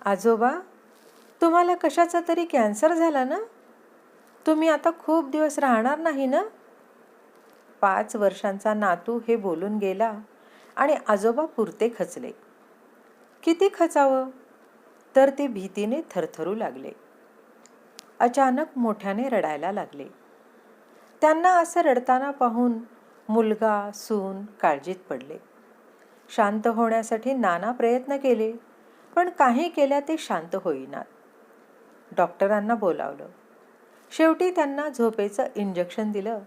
आजोबा, तुम्हाला कशाचा तरी कॅन्सर झाला ना? तुम्ही आता खूप दिवस राहणार नाही ना? 5 वर्षांचा नातू हे बोलून गेला आणि आजोबा पुरते खचले. किती खचावं? तर ते भीतीने थरथरू लागले. अचानक मोठ्याने रडायला लागले. त्यांना असं रडताना पाहून मुलगा, सून काळजीत पडले. शांत होण्यासाठी नाना प्रयत्न केले, पण काही केल्या ते शांत होईनात. डॉक्टरांना बोलावलं. शेवटी त्यांना झोपेचं इंजेक्शन दिलं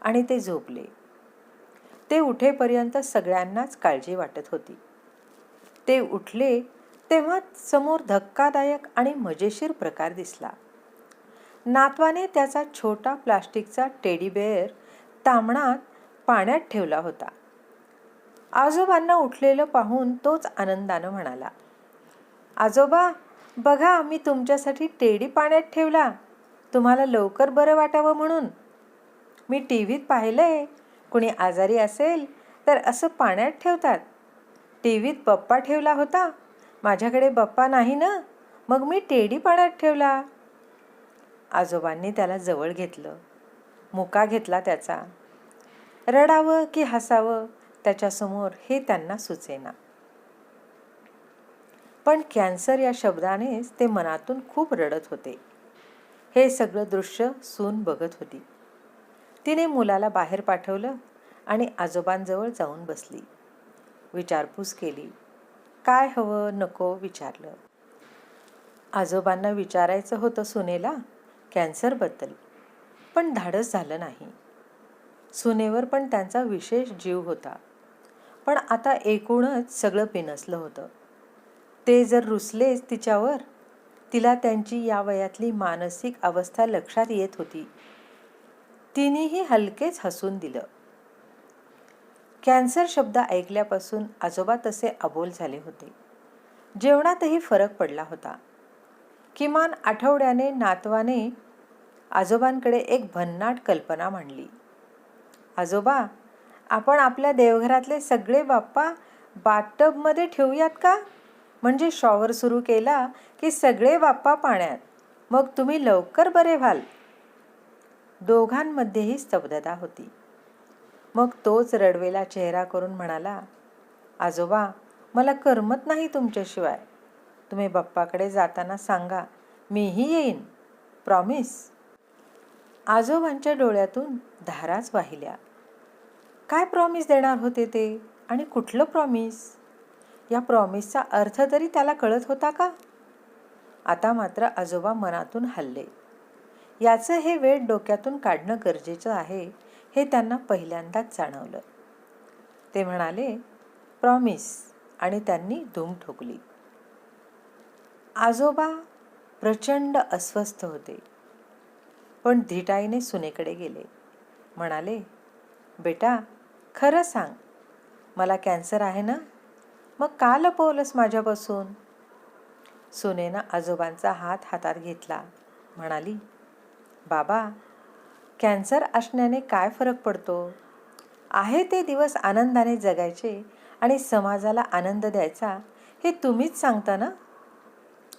आणि ते झोपले. ते उठेपर्यंत सगळ्यांनाच काळजी वाटत होती. ते उठले तेव्हा समोर धक्कादायक आणि मजेशीर प्रकार दिसला. नातवाने त्याचा छोटा प्लास्टिकचा टेडी बेअर तामणात पाण्यात ठेवला होता. आजोबांना उठलेलं पाहून तोच आनंदानं म्हणाला, आजोबा, बघा, मी तुमच्यासाठी टेडी पाण्यात ठेवला, तुम्हाला लवकर बरं वाटावं म्हणून. मी टीव्हीत पाहिलंय, कुणी आजारी असेल तर असं पाण्यात ठेवतात. टीव्हीत बप्पा ठेवला होता, माझ्याकडे बप्पा नाही ना, मग मी टेडी पाण्यात ठेवला. आजोबांनी त्याला जवळ घेतलं, मुका घेतला त्याचा. रडावं की हसावं त्याच्यासमोर हे त्यांना सुचेना. पण कॅन्सर या शब्दानेच ते मनातून खूप रडत होते. हे सगळं दृश्य सून बघत होती. तिने मुलाला बाहेर पाठवलं आणि आजोबांजवळ जाऊन बसली. विचारपूस केली. काय हवं नको विचारलं. आजोबांना विचारायचं होतं सुनेला कॅन्सरबद्दल, पण धाडस झालं नाही. सुनेवर पण त्यांचा विशेष जीव होता, पण आता एकूणच सगळं पिनसलं होतं. ते जर रुसलेच तिच्यावर, तिला त्यांची या वयातली मानसिक अवस्था लक्षात येत होती. तिनेही हलकेच हसून दिलं. कॅन्सर शब्द ऐकल्यापासून आजोबा तसे अबोल झाले होते. जेवणातही फरक पडला होता. किमान आठवड्याने नातवाने आजोबांकडे एक भन्नाट कल्पना मांडली. आजोबा, आपण आपल्या देवघरातले सगळे बाप्पा बाथटबमध्ये ठेवूयात का? म्हणजे शॉवर सुरू केला की सगळे बाप्पा पाण्यात, मग तुम्ही लवकर बरे व्हाल. दोघांमध्येही स्तब्धता होती. मग तोच रडवेला चेहरा करून म्हणाला, आजोबा, मला करमत नाही तुमच्याशिवाय. तुम्ही बाप्पाकडे जाताना सांगा, मीही येईन, प्रॉमिस. आजोबांच्या डोळ्यातून धाराच वाहिल्या. काय प्रॉमिस देणार होते ते, आणि कुठलं प्रॉमिस? या प्रॉमिसचा अर्थ तरी त्याला कळत होता का? आता मात्र आजोबा मनातून हलले. याचं हे वेळ डोक्यातून काढणं गरजेचं आहे हे त्यांना पहिल्यांदाच जाणवलं. ते म्हणाले, प्रॉमिस, आणि त्यांनी धूम ठोकली. आजोबा प्रचंड अस्वस्थ होते, पण धिटाईने सुनेकडे गेले. म्हणाले, बेटा, खरं सांग, मला कॅन्सर आहे ना? मग का लपवलंस माझ्यापासून? सुनेनं आजोबांचा हात हातात घेतला. म्हणाली, बाबा, कॅन्सर असण्याने काय फरक पडतो? आहे ते दिवस आनंदाने जगायचे आणि समाजाला आनंद द्यायचा, हे तुम्हीच सांगता ना?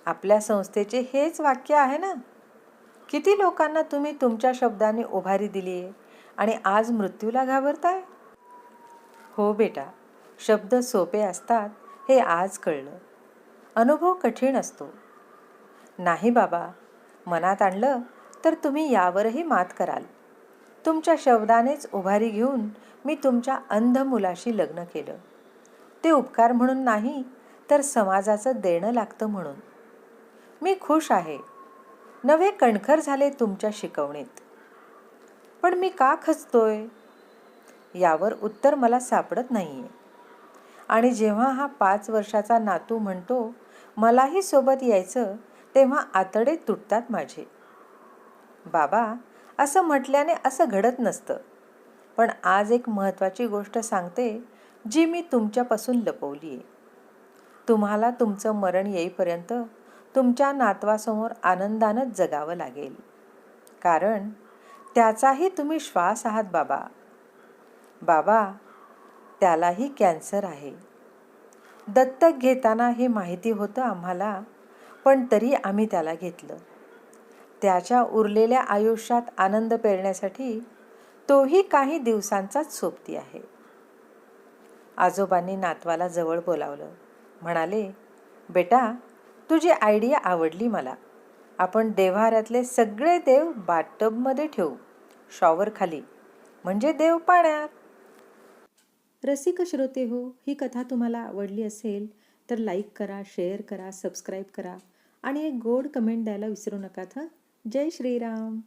आपल्या संस्थेचे हेच वाक्य आहे ना? किती लोकांना तुम्ही तुमच्या शब्दांनी उभारी दिली आहे आणि आज मृत्यूला घाबरताय? हो बेटा, शब्द सोपे असतात हे आज कळलं. अनुभव कठीण असतो. नाही बाबा, मनात आणलं तर तुम्ही यावरही मात कराल. तुमच्या शब्दानेच उभारी घेऊन मी तुमच्या अंध मुलाशी लग्न केलं. ते उपकार म्हणून नाही, तर समाजाचं देणं लागतं म्हणून. मी खुश आहे. नवे कणखर झाले तुमच्या शिकवणीत. पण मी का खचतोय? यावर उत्तर मला सापडत नाहीये. आणि जेव्हा हा 5 वर्षाचा नातू म्हणतो मलाही सोबत यायचं, तेव्हा आतडे तुटतात माझे. बाबा, असं म्हटल्याने असं घडत नसतं. पण आज एक महत्त्वाची गोष्ट सांगते, जी मी तुमच्यापासून लपवली आहे. तुम्हाला तुमचं मरण येईपर्यंत तुमच्या नातवासमोर आनंदानंच जगावं लागेल. कारण त्याचाही तुम्ही श्वास आहात बाबा. बाबा, त्यालाही कॅन्सर आहे. दत्तक घेताना हे माहिती होतं आम्हाला, पण तरी आम्ही त्याला घेतलं. त्याच्या उरलेल्या आयुष्यात आनंद पेरण्यासाठी तोही काही दिवसांचाच सोबती आहे. आजोबांनी नातवाला जवळ बोलावलं. म्हणाले, बेटा, तुझी आयडिया आवडली मला. आपण देव्हाऱ्यातले सगळे देव बाथटबमध्ये ठेवू, शॉवर खाली, म्हणजे देव पाण्यात. रसिक श्रोते हो, ही कथा तुम्हाला आवडली असेल तर लाईक करा, शेअर करा, सबस्क्राईब करा आणि एक गोड कमेंट द्यायला विसरू नका. जय श्रीराम.